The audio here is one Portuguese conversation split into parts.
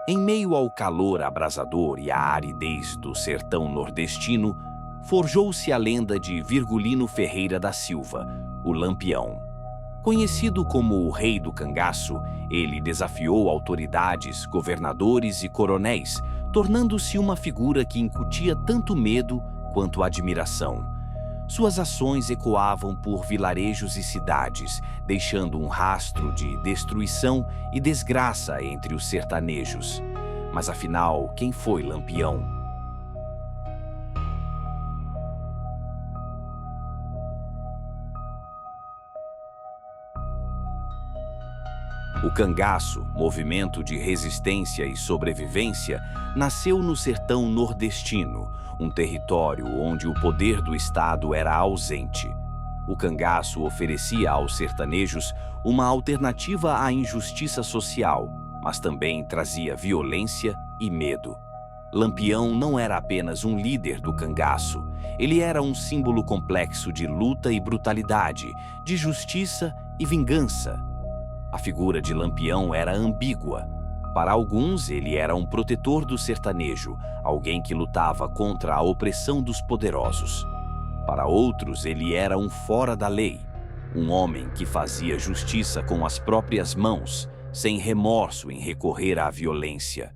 Em meio ao calor abrasador e à aridez do sertão nordestino, forjou-se a lenda de Virgulino Ferreira da Silva, o Lampião. Conhecido como o Rei do Cangaço, ele desafiou autoridades, governadores e coronéis, tornando-se uma figura que incutia tanto medo quanto admiração. Suas ações ecoavam por vilarejos e cidades, deixando um rastro de destruição e desgraça entre os sertanejos. Mas afinal, quem foi Lampião? O cangaço, movimento de resistência e sobrevivência, nasceu no sertão nordestino, um território onde o poder do Estado era ausente. O cangaço oferecia aos sertanejos uma alternativa à injustiça social, mas também trazia violência e medo. Lampião não era apenas um líder do cangaço, ele era um símbolo complexo de luta e brutalidade, de justiça e vingança. A figura de Lampião era ambígua. Para alguns, ele era um protetor do sertanejo, alguém que lutava contra a opressão dos poderosos. Para outros, ele era um fora da lei, um homem que fazia justiça com as próprias mãos, sem remorso em recorrer à violência.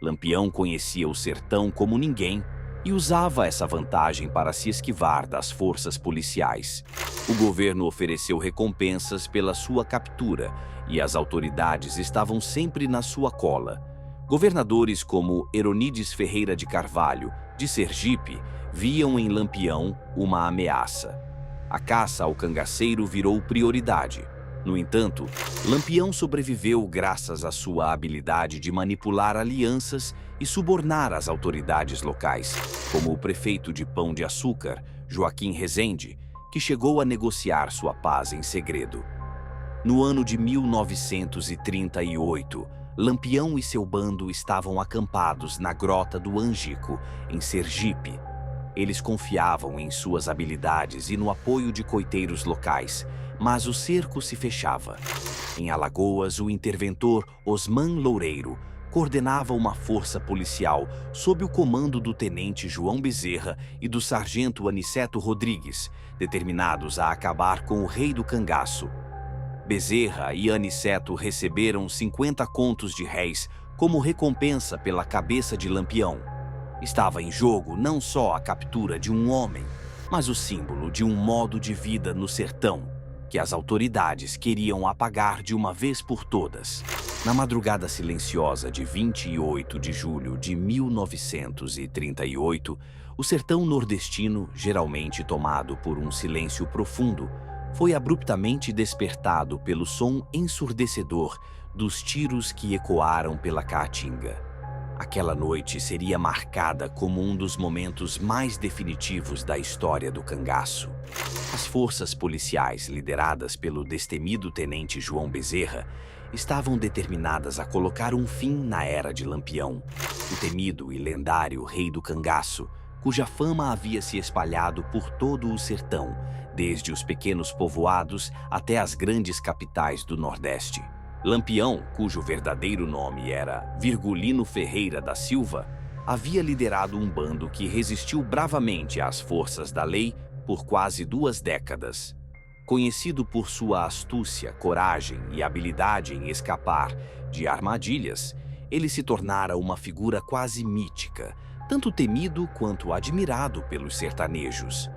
Lampião conhecia o sertão como ninguém e usava essa vantagem para se esquivar das forças policiais. O governo ofereceu recompensas pela sua captura e as autoridades estavam sempre na sua cola. Governadores como Heronides Ferreira de Carvalho, de Sergipe, viam em Lampião uma ameaça. A caça ao cangaceiro virou prioridade. No entanto, Lampião sobreviveu graças à sua habilidade de manipular alianças e subornar as autoridades locais, como o prefeito de Pão de Açúcar, Joaquim Rezende, que chegou a negociar sua paz em segredo. No ano de 1938, Lampião e seu bando estavam acampados na Grota do Angico, em Sergipe. Eles confiavam em suas habilidades e no apoio de coiteiros locais, mas o cerco se fechava. Em Alagoas, o interventor Osman Loureiro coordenava uma força policial sob o comando do tenente João Bezerra e do sargento Aniceto Rodrigues, determinados a acabar com o Rei do Cangaço. Bezerra e Aniceto receberam 50 contos de réis como recompensa pela cabeça de Lampião. Estava em jogo não só a captura de um homem, mas o símbolo de um modo de vida no sertão, que as autoridades queriam apagar de uma vez por todas. Na madrugada silenciosa de 28 de julho de 1938, o sertão nordestino, geralmente tomado por um silêncio profundo, foi abruptamente despertado pelo som ensurdecedor dos tiros que ecoaram pela Caatinga. Aquela noite seria marcada como um dos momentos mais definitivos da história do cangaço. As forças policiais, lideradas pelo destemido tenente João Bezerra, estavam determinadas a colocar um fim na era de Lampião, o temido e lendário Rei do Cangaço, cuja fama havia se espalhado por todo o sertão, desde os pequenos povoados até as grandes capitais do Nordeste. Lampião, cujo verdadeiro nome era Virgulino Ferreira da Silva, havia liderado um bando que resistiu bravamente às forças da lei por quase 2 décadas. Conhecido por sua astúcia, coragem e habilidade em escapar de armadilhas, ele se tornara uma figura quase mítica, tanto temido quanto admirado pelos sertanejos.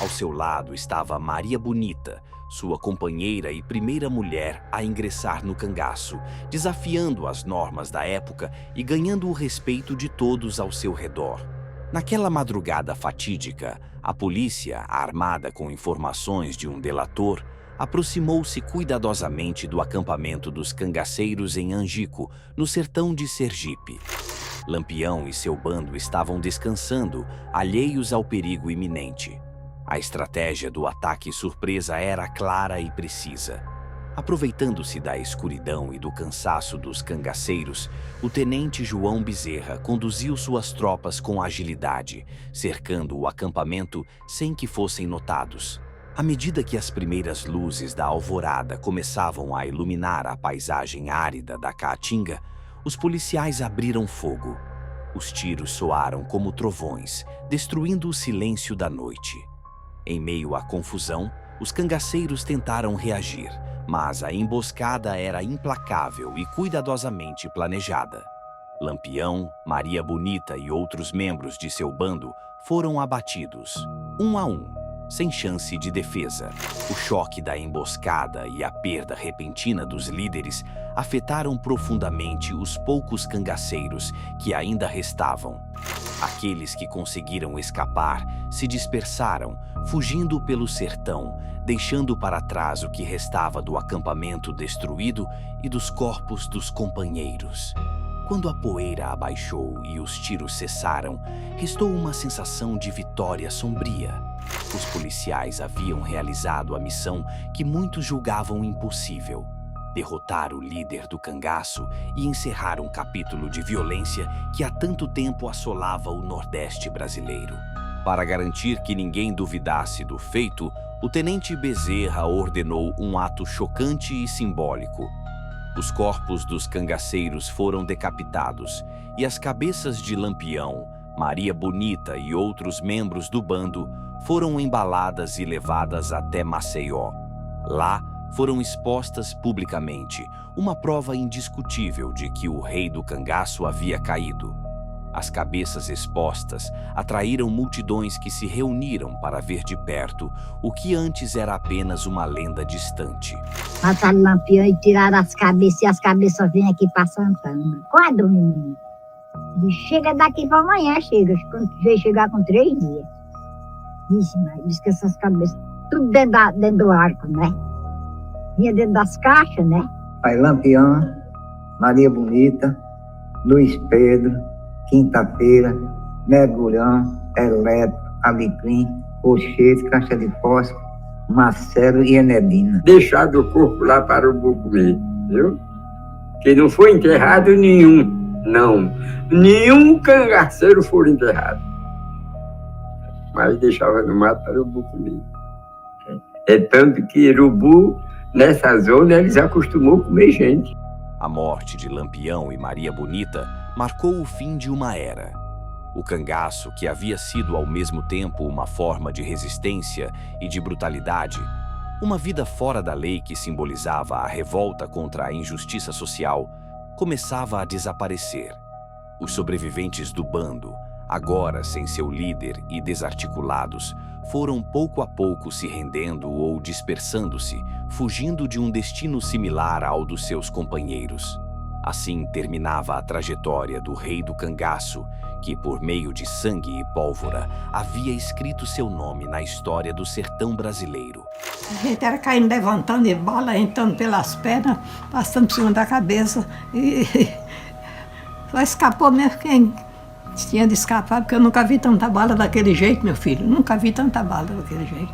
Ao seu lado estava Maria Bonita, sua companheira e primeira mulher a ingressar no cangaço, desafiando as normas da época e ganhando o respeito de todos ao seu redor. Naquela madrugada fatídica, a polícia, armada com informações de um delator, aproximou-se cuidadosamente do acampamento dos cangaceiros em Angico, no sertão de Sergipe. Lampião e seu bando estavam descansando, alheios ao perigo iminente. A estratégia do ataque surpresa era clara e precisa. Aproveitando-se da escuridão e do cansaço dos cangaceiros, o tenente João Bezerra conduziu suas tropas com agilidade, cercando o acampamento sem que fossem notados. À medida que as primeiras luzes da alvorada começavam a iluminar a paisagem árida da Caatinga, Os policiais abriram fogo. Os tiros soaram como trovões, destruindo o silêncio da noite. Em meio à confusão, os cangaceiros tentaram reagir, mas a emboscada era implacável e cuidadosamente planejada. Lampião, Maria Bonita e outros membros de seu bando foram abatidos, um a um, sem chance de defesa. O choque da emboscada e a perda repentina dos líderes afetaram profundamente os poucos cangaceiros que ainda restavam. Aqueles que conseguiram escapar se dispersaram, fugindo pelo sertão, deixando para trás o que restava do acampamento destruído e dos corpos dos companheiros. Quando a poeira abaixou e os tiros cessaram, restou uma sensação de vitória sombria. Os policiais haviam realizado a missão que muitos julgavam impossível: derrotar o líder do cangaço e encerrar um capítulo de violência que há tanto tempo assolava o Nordeste brasileiro. Para garantir que ninguém duvidasse do feito, o tenente Bezerra ordenou um ato chocante e simbólico. Os corpos dos cangaceiros foram decapitados e as cabeças de Lampião, Maria Bonita e outros membros do bando foram embaladas e levadas até Maceió. Lá, foram expostas publicamente, uma prova indiscutível de que o rei do cangaço havia caído. As cabeças expostas atraíram multidões que se reuniram para ver de perto o que antes era apenas uma lenda distante. Mataram o Lampião e tiraram as cabeças, e as cabeças vêm aqui para Santana. Quando, menino? Chega daqui para amanhã, chega. Veio chegar com 3 dias. Vixe, mas diz que essas cabeças, tudo dentro do arco, né? Vinha dentro das caixas, né? Pai Lampião, Maria Bonita, Luiz Pedro, Quinta-feira, Mergulhão, Eletro, Alecrim, Rochete, Caixa de Fósforo, Marcelo e Enedina. Deixado o corpo lá para o Bucuí, viu? Que não foi enterrado nenhum, não. Nenhum cangaceiro foi enterrado. Mas deixava no mato para o Bucuí. É tanto que urubu, nessa zona, eles acostumou a comer gente. A morte de Lampião e Maria Bonita marcou o fim de uma era. O cangaço, que havia sido ao mesmo tempo uma forma de resistência e de brutalidade, uma vida fora da lei que simbolizava a revolta contra a injustiça social, começava a desaparecer. Os sobreviventes do bando, agora sem seu líder e desarticulados, foram pouco a pouco se rendendo ou dispersando-se, fugindo de um destino similar ao dos seus companheiros. Assim terminava a trajetória do rei do cangaço, que, por meio de sangue e pólvora, havia escrito seu nome na história do sertão brasileiro. A gente era caindo, levantando, e bala entrando pelas pernas, passando por cima da cabeça. E só escapou mesmo quem tinha de escapar, porque eu nunca vi tanta bala daquele jeito, meu filho. Nunca vi tanta bala daquele jeito.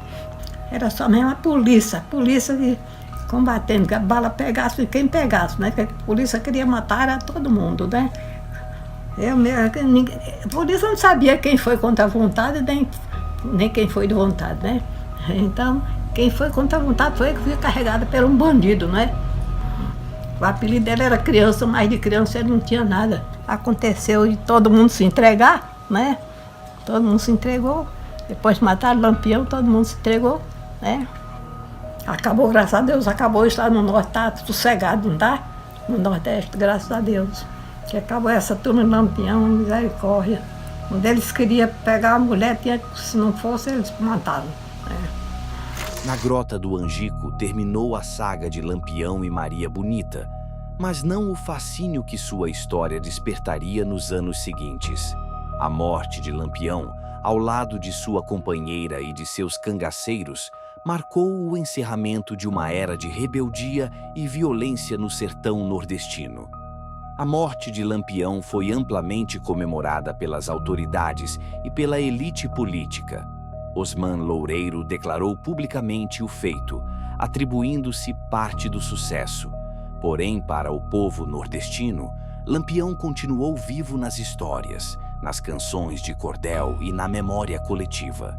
Era só mesmo a polícia que combatendo, que a bala pegasse quem pegasse, né? Que a polícia queria matar a todo mundo, né? A polícia não sabia quem foi contra a vontade, nem quem foi de vontade, né? Então, quem foi contra a vontade foi que foi carregada por um bandido, né? O apelido dela era Criança, mas de criança ele não tinha nada. Aconteceu de todo mundo se entregar, né? Todo mundo se entregou. Depois mataram o Lampião, todo mundo se entregou, né? Acabou, graças a Deus, acabou. Está no Norte, está sossegado, não está? No Nordeste, graças a Deus. Que acabou essa turma de Lampião, misericórdia. Quando eles queriam pegar a mulher, se não fosse, eles matavam. Né? Na Grota do Angico terminou a saga de Lampião e Maria Bonita, mas não o fascínio que sua história despertaria nos anos seguintes. A morte de Lampião, ao lado de sua companheira e de seus cangaceiros, marcou o encerramento de uma era de rebeldia e violência no sertão nordestino. A morte de Lampião foi amplamente comemorada pelas autoridades e pela elite política. Osman Loureiro declarou publicamente o feito, atribuindo-se parte do sucesso. Porém, para o povo nordestino, Lampião continuou vivo nas histórias, nas canções de cordel e na memória coletiva.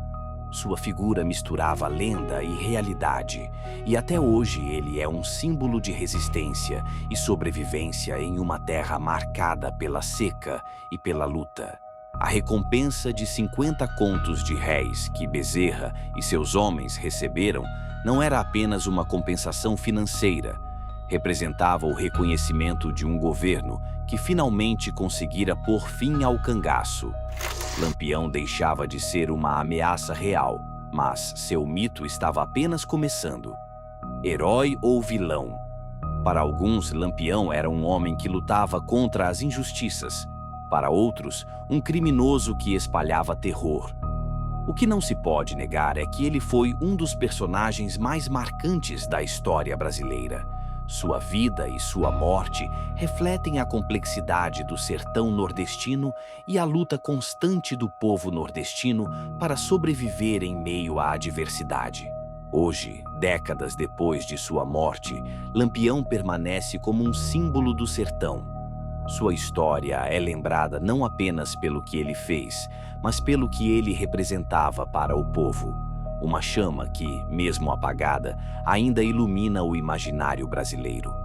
Sua figura misturava lenda e realidade, e até hoje ele é um símbolo de resistência e sobrevivência em uma terra marcada pela seca e pela luta. A recompensa de 50 contos de réis que Bezerra e seus homens receberam não era apenas uma compensação financeira, representava o reconhecimento de um governo que finalmente conseguira pôr fim ao cangaço. Lampião deixava de ser uma ameaça real, mas seu mito estava apenas começando. Herói ou vilão? Para alguns, Lampião era um homem que lutava contra as injustiças. Para outros, um criminoso que espalhava terror. O que não se pode negar é que ele foi um dos personagens mais marcantes da história brasileira. Sua vida e sua morte refletem a complexidade do sertão nordestino e a luta constante do povo nordestino para sobreviver em meio à adversidade. Hoje, décadas depois de sua morte, Lampião permanece como um símbolo do sertão. Sua história é lembrada não apenas pelo que ele fez, mas pelo que ele representava para o povo. Uma chama que, mesmo apagada, ainda ilumina o imaginário brasileiro.